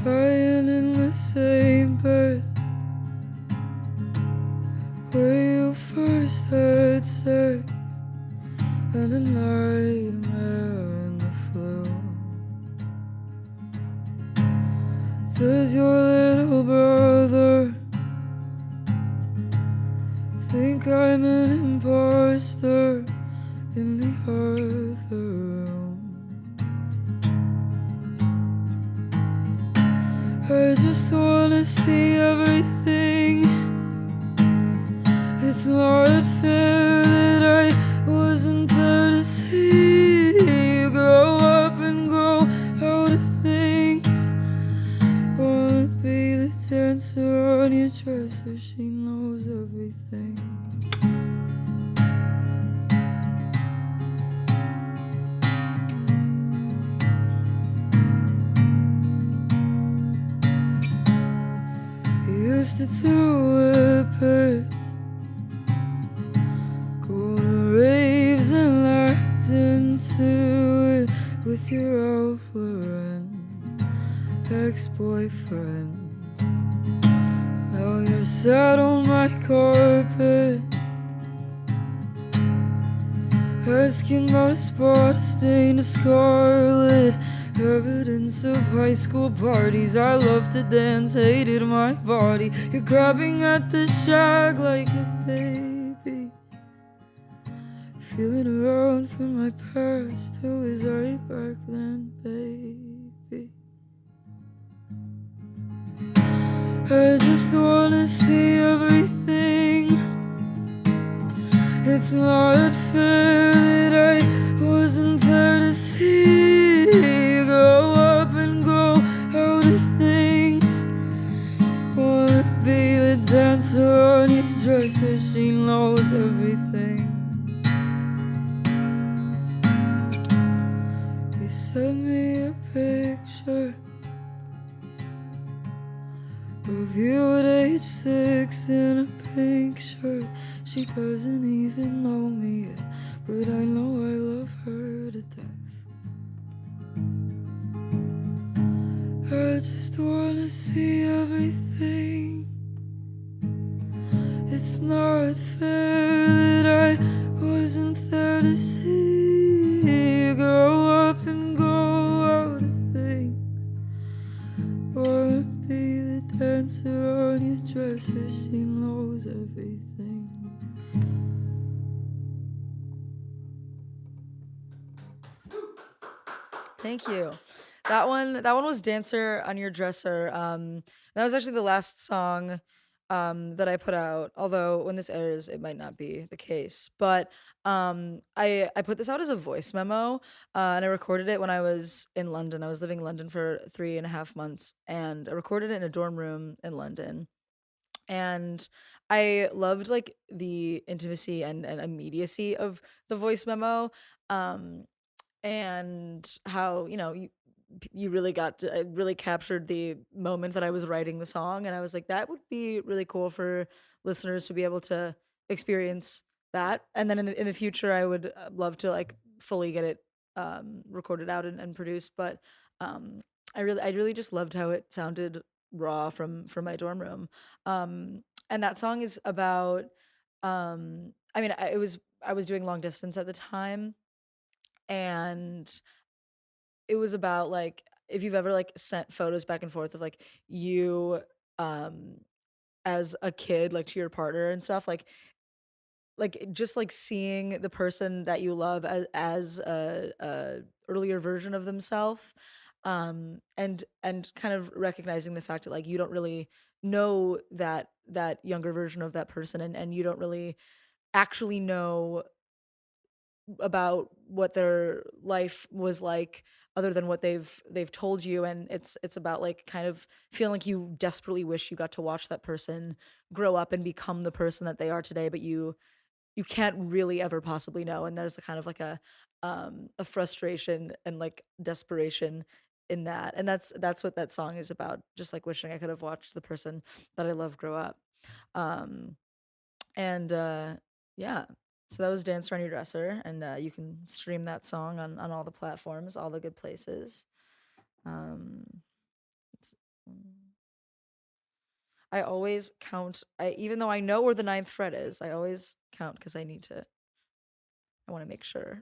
lying in the same bed where you first had sex, and a nightmare in the flu. Does your little brother think I'm an imposter in the other room? I just wanna see everything. It's not fair that I wasn't there to see you grow up and grow out of things. Wanna be the dancer on your dresser, she knows everything. You used to do whippets, go to raves and act into it with your Ralph Lauren ex-boyfriend. Now you're sat on my carpet, asking about a spot stained scarlet, evidence of high school parties. I love to dance, hated my body. You're grabbing at the shag like a baby, feeling around for my past, who is right back then, baby. I just wanna see everything. It's not fair that I wasn't there to see you grow up and grow out of things. Wanna be the dancer on your dresser, she knows everything. You sent me a picture of you at age 6 in a pink shirt. She doesn't even know me yet, but I know I love her to death. I just wanna see everything. It's not fair that I wasn't there to see you grow up and grow out of things. Wanna be the dancer on your dresser, she knows everything. Thank you. That one was Dancer on Your Dresser. That was actually the last song that I put out, although when this airs it might not be the case. But I put this out as a voice memo, and I recorded it when I was in London. I was living in London for 3.5 months, and I recorded it in a dorm room in London. And I loved like the intimacy and immediacy of the voice memo. Um and how you really got to, it really captured the moment that I was writing the song, and I was like, that would be really cool for listeners to be able to experience that. And then in the future I would love to like fully get it recorded out and produced. But um I really just loved how it sounded raw from my dorm room. And that song is about I mean I was doing long distance at the time, and it was about, like, if you've ever, like, sent photos back and forth of, like, you, um, as a kid, like, to your partner and stuff, just, like, seeing the person that you love as a earlier version of themself, and kind of recognizing the fact that, like, you don't really know that younger version of that person, and you don't really actually know about what their life was like other than what they've told you. And it's about like kind of feeling like you desperately wish you got to watch that person grow up and become the person that they are today, but you can't really ever possibly know. And there's a kind of like a frustration and like desperation in that. And that's what that song is about, just like wishing I could have watched the person that I love grow up. um and yeah, so that was Dance Around Your Dresser, and you can stream that song on all the platforms, all the good places. Um, I always count. I even though I know where the ninth fret is, I always count because I need to. I want to make sure.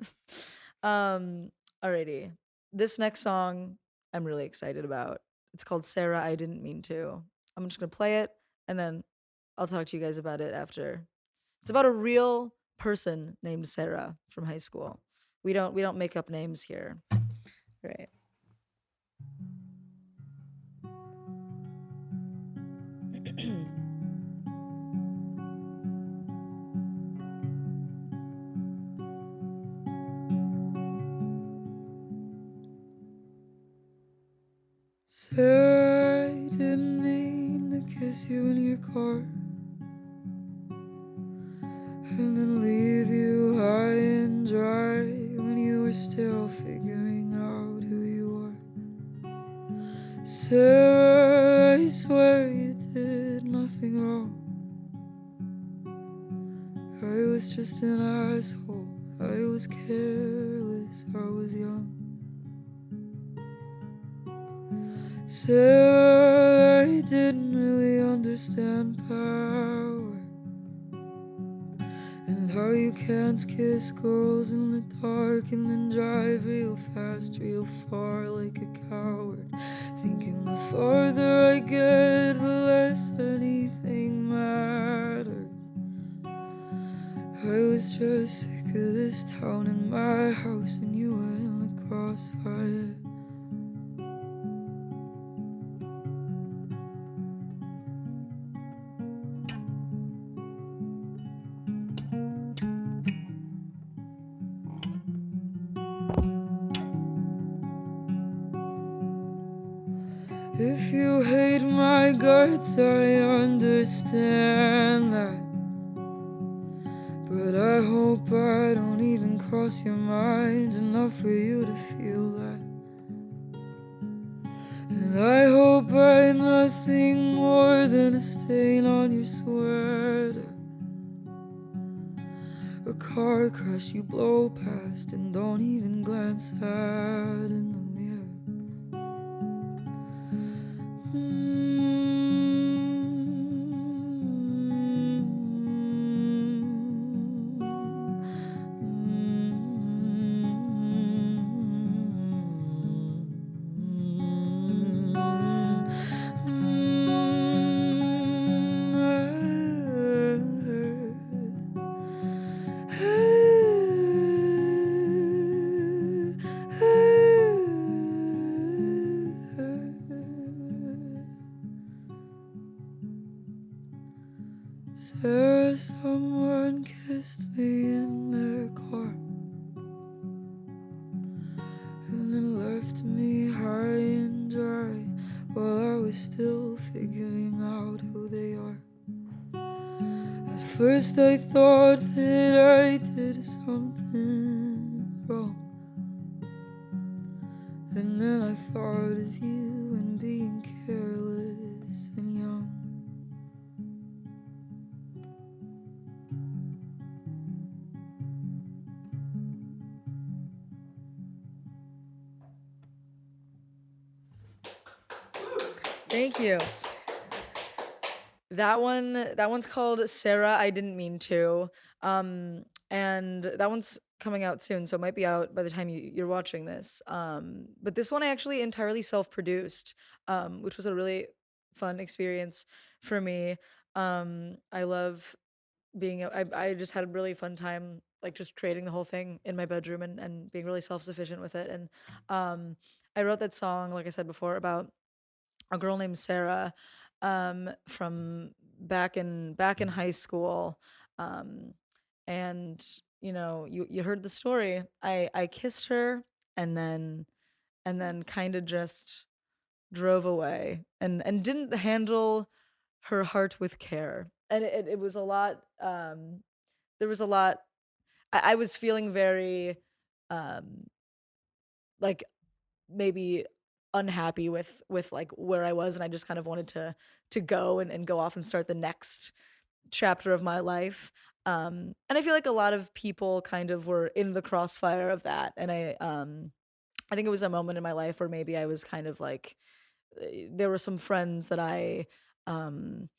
um, alrighty. This next song I'm really excited about. It's called Sarah. I didn't mean to. I'm just gonna play it and then I'll talk to you guys about it after. It's about a real person named Sarah from high school. We don't make up names here. Right. Sarah, I didn't mean to kiss you in your car and then leave you high and dry when you were still figuring out who you are. Sarah, I swear you did nothing wrong. I was just an asshole. I was careless. I was young. Sarah, I didn't really understand power and how you can't kiss girls in the dark and then drive real fast, real far like a coward. Thinking the farther I get, the less anything matters. I was just sick of this town and my house, and you were in the crossfire. If you hate my guts, I understand that. But I hope I don't even cross your mind enough for you to feel that. And I hope I'm nothing more than a stain on your sweater, a car crash you blow past and don't even glance at in the mirror. Sarah, someone kissed me in their car and then left me high and dry while I was still figuring out who they are. At first I thought that I did something wrong, and then I thought of you and being careless and young. Thank you. That one's called Sarah, I Didn't Mean to. And that one's coming out soon, so it might be out by the time you're watching this. But this one I actually entirely self-produced, which was a really fun experience for me. I love I just had a really fun time like just creating the whole thing in my bedroom and being really self-sufficient with it. And I wrote that song, like I said before, about a girl named Sarah, from back in high school. Um, and you heard the story. I kissed her and then kind of just drove away and didn't handle her heart with care. And it was a lot. There was a lot. I was feeling very um, like maybe unhappy with like where I was, and I just kind of wanted to go and go off and start the next chapter of my life. And I feel like a lot of people kind of were in the crossfire of that. And I think it was a moment in my life where maybe I was kind of like there were some friends that I um,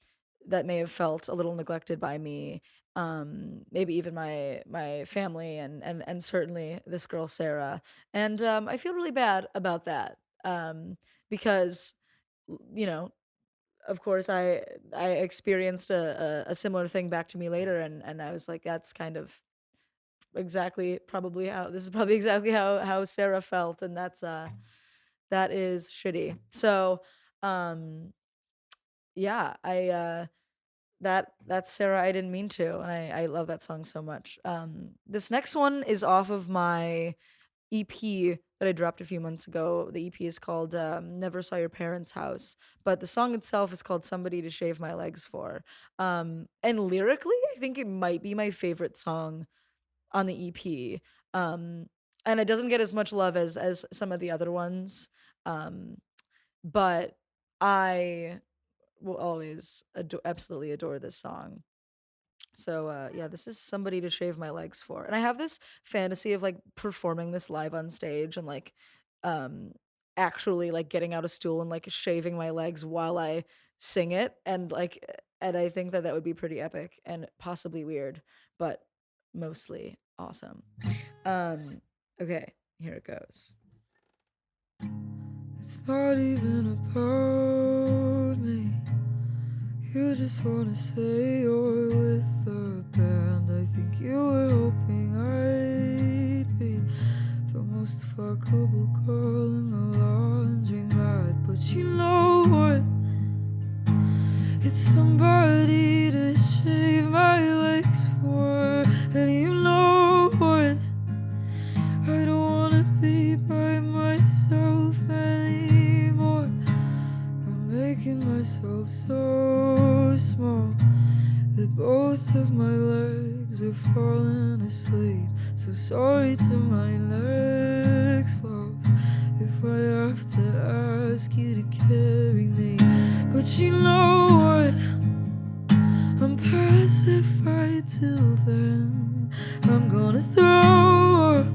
that may have felt a little neglected by me. Maybe even my family and certainly this girl Sarah. And I feel really bad about that because you know, of course, I experienced a similar thing back to me later, and I was like, that's kind of exactly probably how this is probably exactly how Sarah felt, and that is shitty. So, um, yeah, that's Sarah. I didn't mean to, and I love that song so much. This next one is off of my EP that I dropped a few months ago. The EP is called Never Saw Your Parents' House, but the song itself is called Somebody to Shave My Legs For. And lyrically, I think it might be my favorite song on the EP. Um, and it doesn't get as much love as some of the other ones. Um, but I will always absolutely adore this song. So yeah, this is Somebody to Shave My Legs For. And I have this fantasy of like performing this live on stage and like um actually like getting out a stool and like shaving my legs while I sing it and I think that that would be pretty epic and possibly weird, but mostly awesome. Um okay, here it goes. It's not even about me. You just wanna say you're with the band. I think you were hoping I'd be the most fuckable girl in the laundromat. But you know what? It's somebody to shave my legs for. And you know what? I don't wanna be by myself anymore. I'm making myself so small that both of my legs are falling asleep. So sorry to my next love if I have to ask you to carry me. But you know what? I'm pacified till then. I'm gonna throw up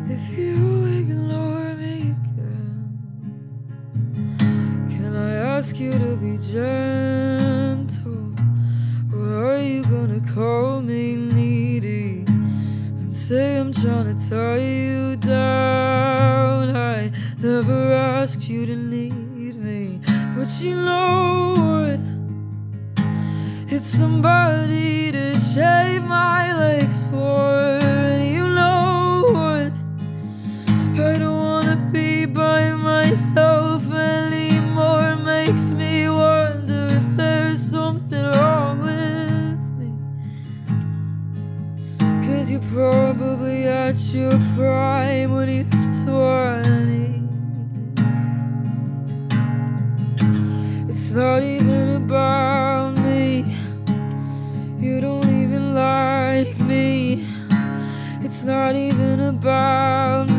if you ignore me again. Can I ask you to be gentle? Or are you gonna call me needy and say I'm trying to tie you down? I never asked you to need me, but you know what? It's somebody to shave my legs for. And you know what? I don't wanna be by myself anymore. Makes me wonder if there's something wrong with me. 'Cause you're probably at your prime when you're 20. It's not even about me. You don't even like me. It's not even about me.